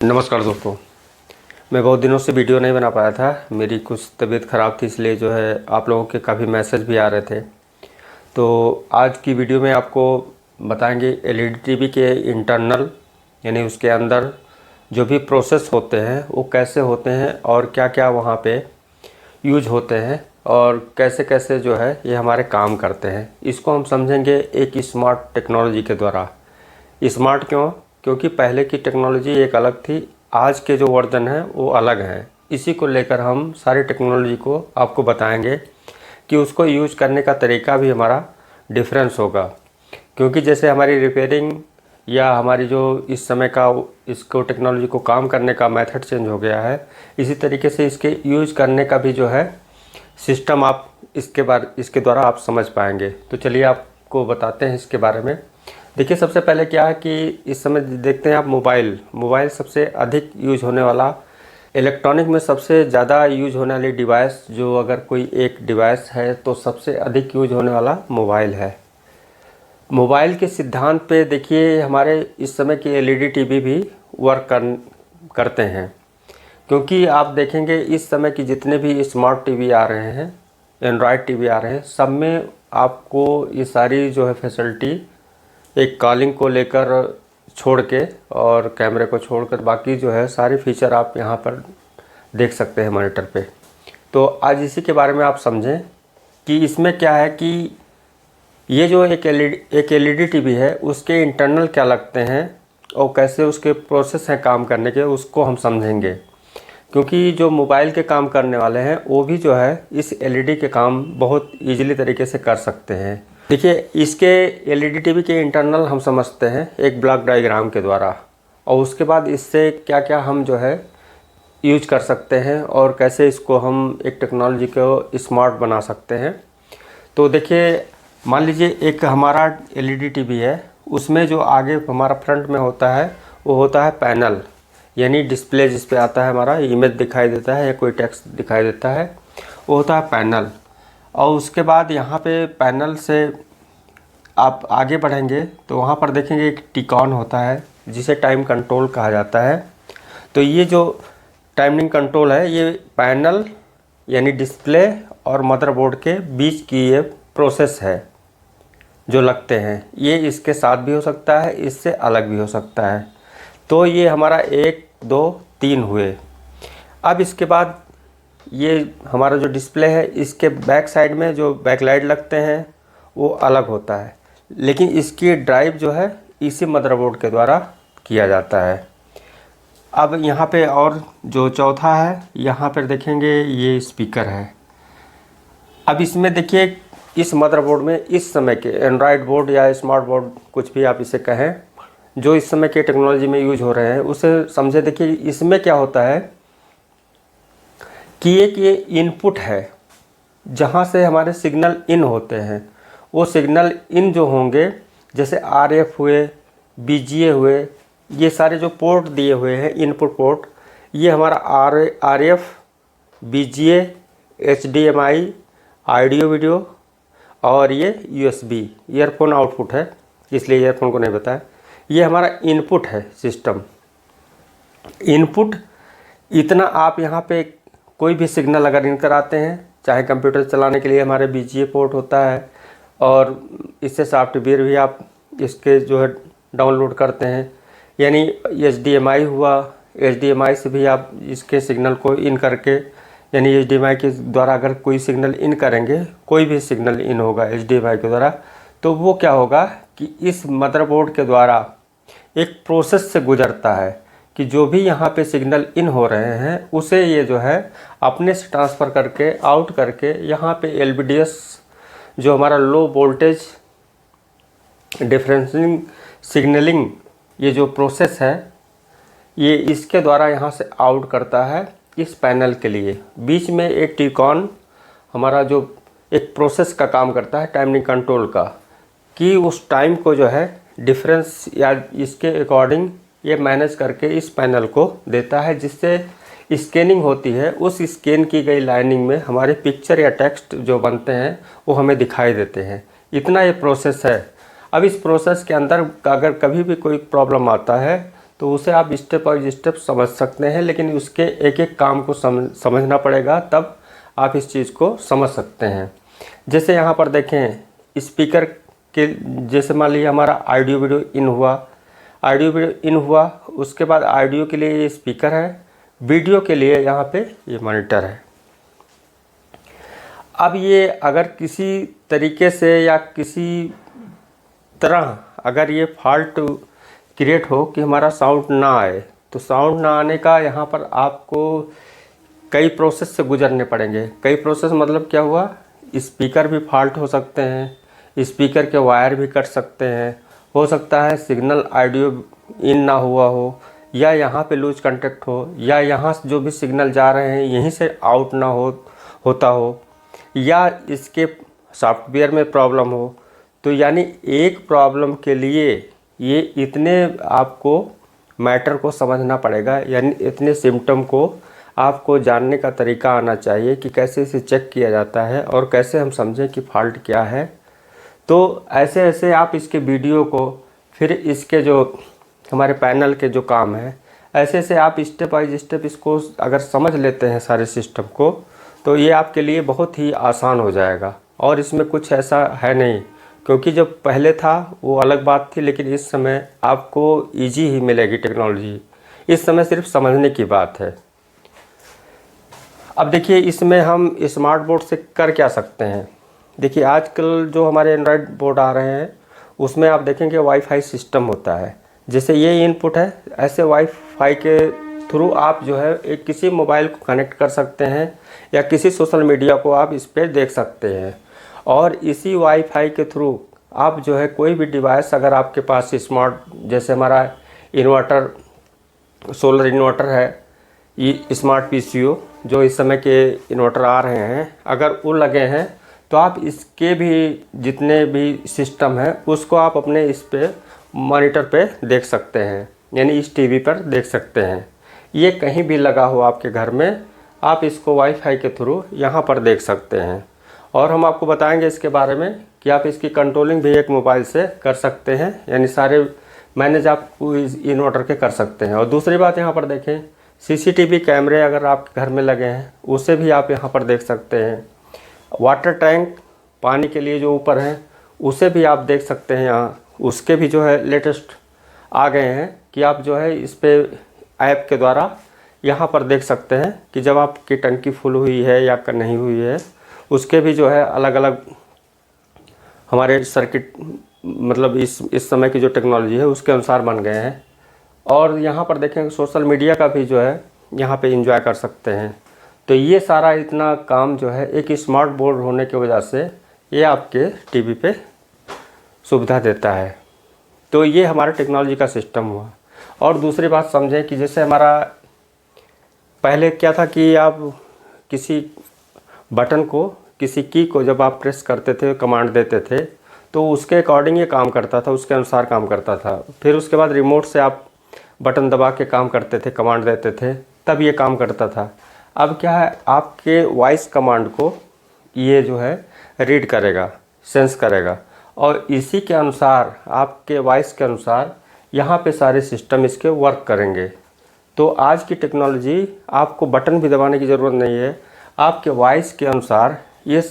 नमस्कार दोस्तों। मैं बहुत दिनों से वीडियो नहीं बना पाया था। मेरी कुछ तबीयत ख़राब थी, इसलिए जो है आप लोगों के काफ़ी मैसेज भी आ रहे थे। तो आज की वीडियो में आपको बताएंगे एलईडी टीवी के इंटरनल यानी उसके अंदर जो भी प्रोसेस होते हैं वो कैसे होते हैं और क्या क्या वहाँ पे यूज होते हैं और कैसे कैसे जो है ये हमारे काम करते हैं। इसको हम समझेंगे एक स्मार्ट टेक्नोलॉजी के द्वारा। स्मार्ट क्यों? क्योंकि पहले की टेक्नोलॉजी एक अलग थी, आज के जो वर्जन है वो अलग हैं। इसी को लेकर हम सारी टेक्नोलॉजी को आपको बताएंगे कि उसको यूज करने का तरीका भी हमारा डिफरेंस होगा। क्योंकि जैसे हमारी रिपेयरिंग या हमारी जो इस समय का इसको टेक्नोलॉजी को काम करने का मेथड चेंज हो गया है, इसी तरीके से इसके यूज करने का भी जो है सिस्टम आप इसके द्वारा आप समझ पाएंगे। तो चलिए आपको बताते हैं इसके बारे में। देखिए, सबसे पहले क्या है कि इस समय देखते हैं आप मोबाइल सबसे अधिक यूज होने वाला, इलेक्ट्रॉनिक में सबसे ज़्यादा यूज होने वाली डिवाइस, जो अगर कोई एक डिवाइस है तो सबसे अधिक यूज होने वाला मोबाइल है। मोबाइल के सिद्धांत पे देखिए हमारे इस समय की एलईडी टीवी भी वर्क करते हैं। क्योंकि आप देखेंगे इस समय की जितने भी स्मार्ट टीवी आ रहे हैं, एंड्रॉयड टीवी आ रहे हैं, सब में आपको ये सारी जो है फैसिलिटी एक कॉलिंग को लेकर छोड़ के और कैमरे को छोड़कर बाकी जो है सारे फीचर आप यहाँ पर देख सकते हैं मॉनिटर पे। तो आज इसी के बारे में आप समझें कि इसमें क्या है कि ये जो एक एलईडी टीवी है उसके इंटरनल क्या लगते हैं और कैसे उसके प्रोसेस हैं काम करने के, उसको हम समझेंगे। क्योंकि जो मोबाइल के काम करने वाले हैं वो भी जो है इस एलईडी के काम बहुत ईजिली तरीके से कर सकते हैं। देखिए, इसके एलईडी टीवी के इंटरनल हम समझते हैं एक ब्लॉक डायग्राम के द्वारा, और उसके बाद इससे क्या क्या हम जो है यूज कर सकते हैं और कैसे इसको हम एक टेक्नोलॉजी को स्मार्ट बना सकते हैं। तो देखिए, मान लीजिए एक हमारा एलईडी टीवी है, उसमें जो आगे हमारा फ्रंट में होता है वो होता है पैनल, यानी डिस्प्ले जिस पे आता है हमारा इमेज दिखाई देता है या कोई टेक्स्ट दिखाई देता है, वो होता है पैनल। और उसके बाद यहाँ पे पैनल से आप आगे बढ़ेंगे तो वहाँ पर देखेंगे एक टिकॉन होता है जिसे टाइम कंट्रोल कहा जाता है। तो ये जो टाइमिंग कंट्रोल है ये पैनल यानी डिस्प्ले और मदरबोर्ड के बीच की ये प्रोसेस है जो लगते हैं। ये इसके साथ भी हो सकता है, इससे अलग भी हो सकता है। तो ये हमारा 1 2 3 हुए। अब इसके बाद ये हमारा जो डिस्प्ले है इसके बैक साइड में जो बैकलाइट लगते हैं वो अलग होता है, लेकिन इसकी ड्राइव जो है इसी मदरबोर्ड के द्वारा किया जाता है। अब यहाँ पे और जो चौथा है, यहाँ पर देखेंगे ये स्पीकर है। अब इसमें देखिए इस मदरबोर्ड में इस समय के एंड्रॉयड बोर्ड या स्मार्ट बोर्ड कुछ भी आप इसे कहें, जो इस समय के टेक्नोलॉजी में यूज हो रहे हैं उसे समझे। देखिए, इसमें क्या होता है कि एक ये इनपुट है जहाँ से हमारे सिग्नल इन होते हैं। वो सिग्नल इन जो होंगे जैसे आरएफ हुए, बीजीए हुए, ये सारे जो पोर्ट दिए हुए हैं इनपुट पोर्ट, ये हमारा RF, VGA, HDMI, audio video, और ये यूएसबी ईयरफोन आउटपुट है, इसलिए ईयरफोन को नहीं बताया। ये हमारा इनपुट है सिस्टम। इनपुट इतना आप यहाँ पे कोई भी सिग्नल अगर इन कराते हैं, चाहे कंप्यूटर चलाने के लिए हमारे बीजीए पोर्ट होता है, और इससे सॉफ्टवेयर भी आप इसके जो है डाउनलोड करते हैं, यानी एचडीएमआई हुआ, एचडीएमआई से भी आप इसके सिग्नल को इन करके, यानी एचडीएमआई के द्वारा अगर कोई सिग्नल इन करेंगे, कोई भी सिग्नल इन होगा एचडीएमआई के द्वारा, तो वो क्या होगा कि इस मदरबोर्ड के द्वारा एक प्रोसेस से गुजरता है कि जो भी यहाँ पे सिग्नल इन हो रहे हैं उसे ये जो है अपने से ट्रांसफ़र करके आउट करके यहाँ पे एलवीडीएस जो हमारा लो वोल्टेज डिफरेंशियलिंग सिग्नलिंग ये जो प्रोसेस है ये इसके द्वारा यहाँ से आउट करता है इस पैनल के लिए। बीच में एक टिकॉन हमारा जो एक प्रोसेस का काम करता है टाइमिंग कंट्रोल का, कि उस टाइम को जो है डिफरेंस या इसके अकॉर्डिंग ये मैनेज करके इस पैनल को देता है, जिससे स्कैनिंग होती है। उस स्कैन की गई लाइनिंग में हमारे पिक्चर या टेक्स्ट जो बनते हैं वो हमें दिखाई देते हैं। इतना ये प्रोसेस है। अब इस प्रोसेस के अंदर अगर कभी भी कोई प्रॉब्लम आता है तो उसे आप स्टेप बाय स्टेप समझ सकते हैं, लेकिन उसके एक एक काम को समझना पड़ेगा, तब आप इस चीज़ को समझ सकते हैं। जैसे यहाँ पर देखें स्पीकर के, जैसे मान लीजिए हमारा ऑडियो वीडियो इन हुआ, उसके बाद ऑडियो के लिए ये स्पीकर है, वीडियो के लिए यहाँ पे ये मॉनिटर है। अब ये अगर किसी तरीके से या किसी तरह अगर ये फॉल्ट क्रिएट हो कि हमारा साउंड ना आए, तो साउंड ना आने का यहाँ पर आपको कई प्रोसेस से गुजरने पड़ेंगे। कई प्रोसेस मतलब क्या हुआ, स्पीकर भी फॉल्ट हो सकते हैं, स्पीकर के वायर भी कट सकते हैं, हो सकता है सिग्नल ऑडियो इन ना हुआ हो, या यहाँ पे लूज कंटेक्ट हो, या यहाँ से जो भी सिग्नल जा रहे हैं यहीं से आउट ना होता हो, या इसके सॉफ्टवेयर में प्रॉब्लम हो। तो यानी एक प्रॉब्लम के लिए ये इतने आपको मैटर को समझना पड़ेगा, यानी इतने सिम्टम को आपको जानने का तरीका आना चाहिए कि कैसे इसे चेक किया जाता है और कैसे हम समझें कि फॉल्ट क्या है। तो ऐसे ऐसे आप इसके वीडियो को, फिर इसके जो हमारे पैनल के जो काम है, ऐसे ऐसे आप स्टेप बाय स्टेप इसको अगर समझ लेते हैं सारे सिस्टम को, तो ये आपके लिए बहुत ही आसान हो जाएगा। और इसमें कुछ ऐसा है नहीं, क्योंकि जब पहले था वो अलग बात थी, लेकिन इस समय आपको इजी ही मिलेगी टेक्नोलॉजी। इस समय सिर्फ समझने की बात है। अब देखिए इसमें हम स्मार्ट बोर्ड से कर क्या सकते हैं। देखिए आजकल जो हमारे एंड्रॉयड बोर्ड आ रहे हैं उसमें आप देखेंगे वाईफाई सिस्टम होता है। जैसे ये इनपुट है, ऐसे वाईफाई के थ्रू आप जो है एक किसी मोबाइल को कनेक्ट कर सकते हैं, या किसी सोशल मीडिया को आप इस पर देख सकते हैं। और इसी वाईफाई के थ्रू आप जो है कोई भी डिवाइस, अगर आपके पास स्मार्ट, जैसे हमारा इन्वर्टर, सोलर इन्वर्टर है, ये स्मार्ट पीसीओ जो इस समय के इन्वर्टर आ रहे हैं, अगर वो लगे हैं तो आप इसके भी जितने भी सिस्टम हैं उसको आप अपने इस पे मॉनिटर पे देख सकते हैं, यानी इस टीवी पर देख सकते हैं। ये कहीं भी लगा हो आपके घर में, आप इसको वाईफाई के थ्रू यहाँ पर देख सकते हैं। और हम आपको बताएंगे इसके बारे में कि आप इसकी कंट्रोलिंग भी एक मोबाइल से कर सकते हैं, यानी सारे मैनेज आप इस इन्वर्टर के कर सकते हैं। और दूसरी बात यहाँ पर देखें, सीसीटीवी कैमरे अगर आपके घर में लगे हैं उसे भी आप यहाँ पर देख सकते हैं। वाटर टैंक पानी के लिए जो ऊपर हैं उसे भी आप देख सकते हैं यहाँ, उसके भी जो है लेटेस्ट आ गए हैं कि आप जो है इस पे ऐप के द्वारा यहाँ पर देख सकते हैं कि जब आपकी टंकी फुल हुई है या नहीं हुई है। उसके भी जो है अलग अलग हमारे सर्किट, मतलब इस समय की जो टेक्नोलॉजी है उसके अनुसार बन गए हैं। और यहाँ पर देखें सोशल मीडिया का भी जो है यहाँ पे एंजॉय कर सकते हैं। तो ये सारा इतना काम जो है एक स्मार्ट बोर्ड होने की वजह से ये आपके टीवी पे सुविधा देता है। तो ये हमारा टेक्नोलॉजी का सिस्टम हुआ। और दूसरी बात समझें कि जैसे हमारा पहले क्या था कि आप किसी बटन को, किसी की को जब आप प्रेस करते थे, कमांड देते थे, तो उसके अकॉर्डिंग ये काम करता था, उसके अनुसार काम करता था। फिर उसके बाद रिमोट से आप बटन दबा के काम करते थे, कमांड देते थे, तब ये काम करता था। अब क्या है, आपके वॉइस कमांड को ये जो है रीड करेगा, सेंस करेगा, और इसी के अनुसार, आपके वॉइस के अनुसार यहाँ पे सारे सिस्टम इसके वर्क करेंगे। तो आज की टेक्नोलॉजी आपको बटन भी दबाने की ज़रूरत नहीं है, आपके वॉइस के अनुसार ये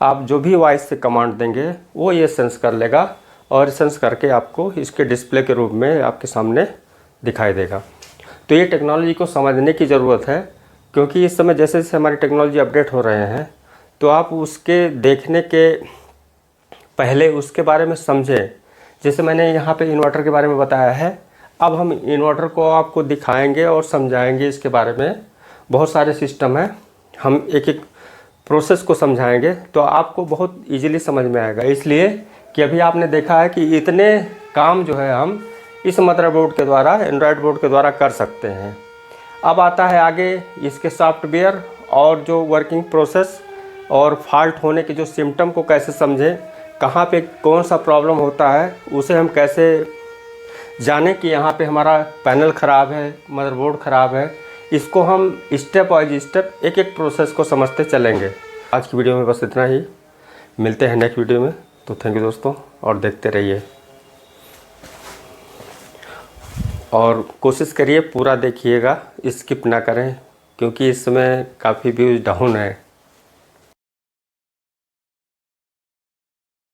आप जो भी वॉइस से कमांड देंगे वो ये सेंस कर लेगा, और सेंस करके आपको इसके डिस्प्ले के रूप में आपके सामने दिखाई देगा। तो ये टेक्नोलॉजी को समझने की ज़रूरत है, क्योंकि इस समय जैसे जैसे हमारी टेक्नोलॉजी अपडेट हो रहे हैं, तो आप उसके देखने के पहले उसके बारे में समझें। जैसे मैंने यहाँ पे इन्वर्टर के बारे में बताया है, अब हम इन्वर्टर को आपको दिखाएंगे और समझाएंगे इसके बारे में। बहुत सारे सिस्टम हैं, हम एक एक प्रोसेस को समझाएंगे तो आपको बहुत इजीली समझ में आएगा। इसलिए कि अभी आपने देखा है कि इतने काम जो है हम इस मदरबोर्ड के द्वारा, एंड्रॉयड बोर्ड के द्वारा कर सकते हैं। अब आता है आगे इसके सॉफ्टवेयर और जो वर्किंग प्रोसेस, और फॉल्ट होने के जो सिम्टम को कैसे समझें, कहाँ पे कौन सा प्रॉब्लम होता है उसे हम कैसे जानें कि यहाँ पे हमारा पैनल ख़राब है, मदरबोर्ड ख़राब है। इसको हम स्टेप बाय स्टेप एक एक प्रोसेस को समझते चलेंगे। आज की वीडियो में बस इतना ही, मिलते हैं नेक्स्ट वीडियो में। तो थैंक यू दोस्तों, और देखते रहिए। और कोशिश करिए पूरा देखिएगा, स्किप ना करें, क्योंकि इस समय काफ़ी व्यूज़ डाउन है।